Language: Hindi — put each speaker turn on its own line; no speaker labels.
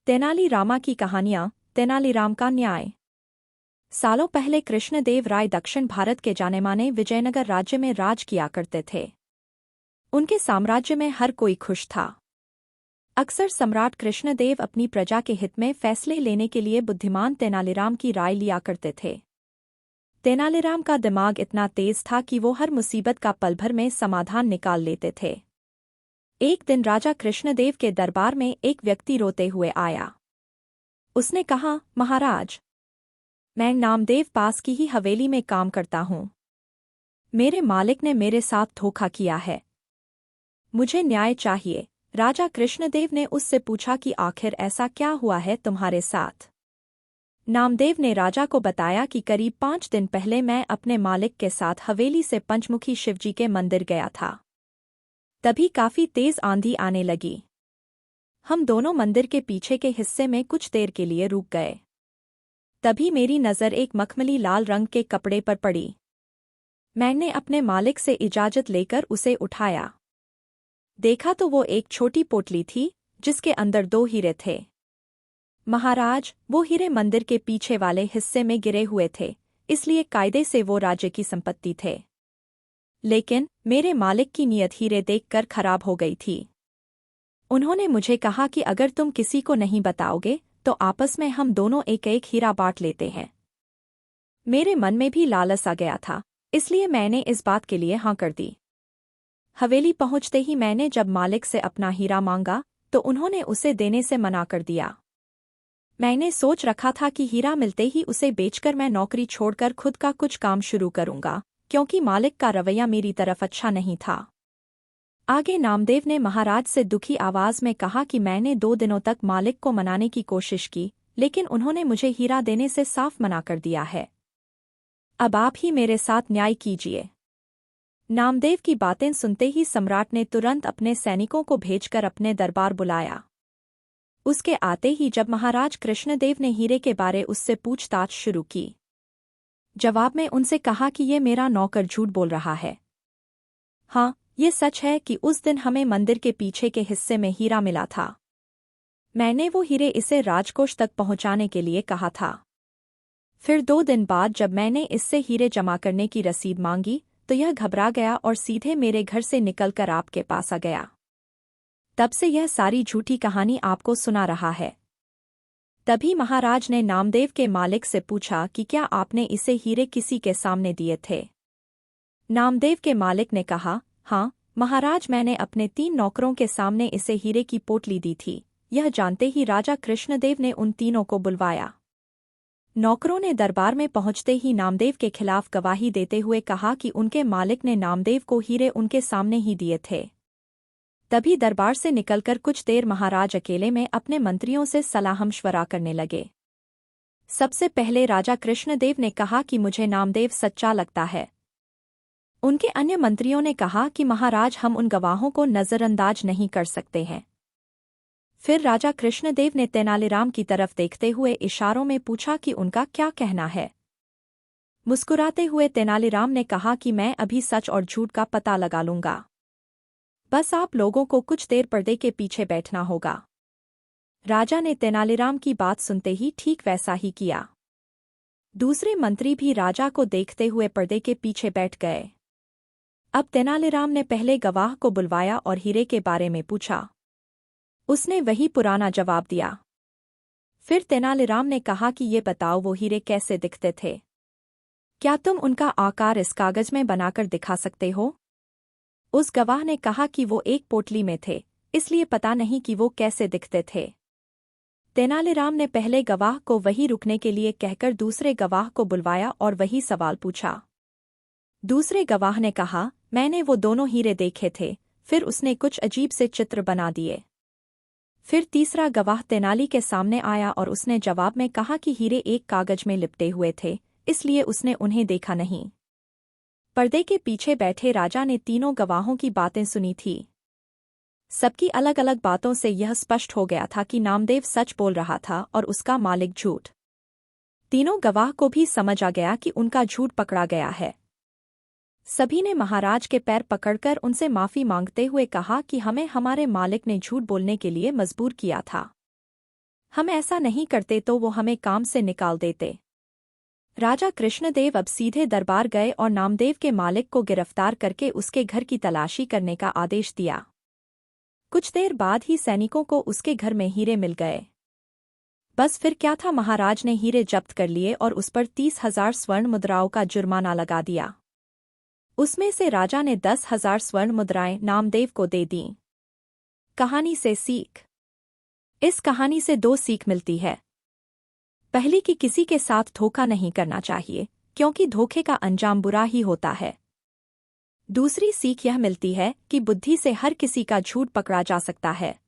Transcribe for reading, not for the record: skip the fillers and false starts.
तेनालीरामा की कहानियाँ। तेनालीराम का न्याय। सालों पहले कृष्णदेव राय दक्षिण भारत के जानेमाने विजयनगर राज्य में राज किया करते थे। उनके साम्राज्य में हर कोई खुश था। अक्सर सम्राट कृष्णदेव अपनी प्रजा के हित में फैसले लेने के लिए बुद्धिमान तेनालीराम की राय लिया करते थे। तेनालीराम का दिमाग इतना तेज था कि वो हर मुसीबत का पल भर में समाधान निकाल लेते थे। एक दिन राजा कृष्णदेव के दरबार में एक व्यक्ति रोते हुए आया। उसने कहा, महाराज, मैं नामदेव पास की ही हवेली में काम करता हूँ। मेरे मालिक ने मेरे साथ धोखा किया है। मुझे न्याय चाहिए। राजा कृष्णदेव ने उससे पूछा कि आखिर ऐसा क्या हुआ है तुम्हारे साथ। नामदेव ने राजा को बताया कि करीब 5 दिन पहले मैं अपने मालिक के साथ हवेली से पंचमुखी शिवजी के मंदिर गया था। तभी काफी तेज आंधी आने लगी। हम दोनों मंदिर के पीछे के हिस्से में कुछ देर के लिए रुक गए। तभी मेरी नज़र एक मखमली लाल रंग के कपड़े पर पड़ी। मैंने अपने मालिक से इजाजत लेकर उसे उठाया। देखा तो वो एक छोटी पोटली थी जिसके अंदर 2 हीरे थे। महाराज, वो हीरे मंदिर के पीछे वाले हिस्से में गिरे हुए थे, इसलिए कायदे से वो राज्य की संपत्ति थे। लेकिन मेरे मालिक की नीयत हीरे देखकर खराब हो गई थी। उन्होंने मुझे कहा कि अगर तुम किसी को नहीं बताओगे तो आपस में हम दोनों एक एक हीरा बांट लेते हैं। मेरे मन में भी लालच आ गया था, इसलिए मैंने इस बात के लिए हाँ कर दी। हवेली पहुंचते ही मैंने जब मालिक से अपना हीरा मांगा तो उन्होंने उसे देने से मना कर दिया। मैंने सोच रखा था कि हीरा मिलते ही उसे बेचकर मैं नौकरी छोड़कर खुद का कुछ काम शुरू करूंगा, क्योंकि मालिक का रवैया मेरी तरफ अच्छा नहीं था। आगे नामदेव ने महाराज से दुखी आवाज में कहा कि मैंने 2 दिनों तक मालिक को मनाने की कोशिश की, लेकिन उन्होंने मुझे हीरा देने से साफ मना कर दिया है। अब आप ही मेरे साथ न्याय कीजिए। नामदेव की बातें सुनते ही सम्राट ने तुरंत अपने सैनिकों को भेजकर अपने दरबार बुलाया। उसके आते ही जब महाराज कृष्णदेव ने हीरे के बारे उससे पूछताछ शुरू की, जवाब में उनसे कहा कि ये मेरा नौकर झूठ बोल रहा है। हाँ, ये सच है कि उस दिन हमें मंदिर के पीछे के हिस्से में हीरा मिला था। मैंने वो हीरे इसे राजकोष तक पहुंचाने के लिए कहा था। फिर 2 दिन बाद जब मैंने इससे हीरे जमा करने की रसीद मांगी तो यह घबरा गया और सीधे मेरे घर से निकलकर आपके पास आ गया। तब से यह सारी झूठी कहानी आपको सुना रहा है। तभी महाराज ने नामदेव के मालिक से पूछा कि क्या आपने इसे हीरे किसी के सामने दिए थे। नामदेव के मालिक ने कहा, हाँ महाराज, मैंने अपने 3 नौकरों के सामने इसे हीरे की पोटली दी थी। यह जानते ही राजा कृष्णदेव ने उन तीनों को बुलवाया। नौकरों ने दरबार में पहुंचते ही नामदेव के खिलाफ गवाही देते हुए कहा कि उनके मालिक ने नामदेव को हीरे उनके सामने ही दिए थे। तभी दरबार से निकलकर कुछ देर महाराज अकेले में अपने मंत्रियों से सलाह-मशवरा करने लगे। सबसे पहले राजा कृष्णदेव ने कहा कि मुझे नामदेव सच्चा लगता है। उनके अन्य मंत्रियों ने कहा कि महाराज, हम उन गवाहों को नजरअंदाज नहीं कर सकते हैं। फिर राजा कृष्णदेव ने तेनालीराम की तरफ देखते हुए इशारों में पूछा कि उनका क्या कहना है। मुस्कुराते हुए तेनालीराम ने कहा कि मैं अभी सच और झूठ का पता लगा लूंगा। बस आप लोगों को कुछ देर पर्दे के पीछे बैठना होगा। राजा ने तेनालीराम की बात सुनते ही ठीक वैसा ही किया। दूसरे मंत्री भी राजा को देखते हुए पर्दे के पीछे बैठ गए। अब तेनालीराम ने पहले गवाह को बुलवाया और हीरे के बारे में पूछा। उसने वही पुराना जवाब दिया। फिर तेनालीराम ने कहा कि ये बताओ, वो हीरे कैसे दिखते थे? क्या तुम उनका आकार इस कागज में बनाकर दिखा सकते हो? उस गवाह ने कहा कि वो एक पोटली में थे, इसलिए पता नहीं कि वो कैसे दिखते थे। तेनालीराम ने पहले गवाह को वही रुकने के लिए कहकर दूसरे गवाह को बुलवाया और वही सवाल पूछा। दूसरे गवाह ने कहा, मैंने वो दोनों हीरे देखे थे। फिर उसने कुछ अजीब से चित्र बना दिए। फिर तीसरा गवाह तेनाली के सामने आया और उसने जवाब में कहा कि हीरे एक कागज में लिपटे हुए थे, इसलिए उसने उन्हें देखा नहीं। पर्दे के पीछे बैठे राजा ने तीनों गवाहों की बातें सुनी थी। सबकी अलग अलग बातों से यह स्पष्ट हो गया था कि नामदेव सच बोल रहा था और उसका मालिक झूठ। तीनों गवाह को भी समझ आ गया कि उनका झूठ पकड़ा गया है। सभी ने महाराज के पैर पकड़कर उनसे माफी मांगते हुए कहा कि हमें हमारे मालिक ने झूठ बोलने के लिए मजबूर किया था। हम ऐसा नहीं करते तो वो हमें काम से निकाल देते। राजा कृष्णदेव अब सीधे दरबार गए और नामदेव के मालिक को गिरफ्तार करके उसके घर की तलाशी करने का आदेश दिया। कुछ देर बाद ही सैनिकों को उसके घर में हीरे मिल गए। बस फिर क्या था, महाराज ने हीरे जब्त कर लिए और उस पर 30,000 स्वर्ण मुद्राओं का जुर्माना लगा दिया। उसमें से राजा ने 10,000 स्वर्ण मुद्राएं नामदेव को दे दीं। कहानी से सीख। इस कहानी से 2 सीख मिलती है। पहली कि किसी के साथ धोखा नहीं करना चाहिए, क्योंकि धोखे का अंजाम बुरा ही होता है। दूसरी सीख यह मिलती है कि बुद्धि से हर किसी का झूठ पकड़ा जा सकता है।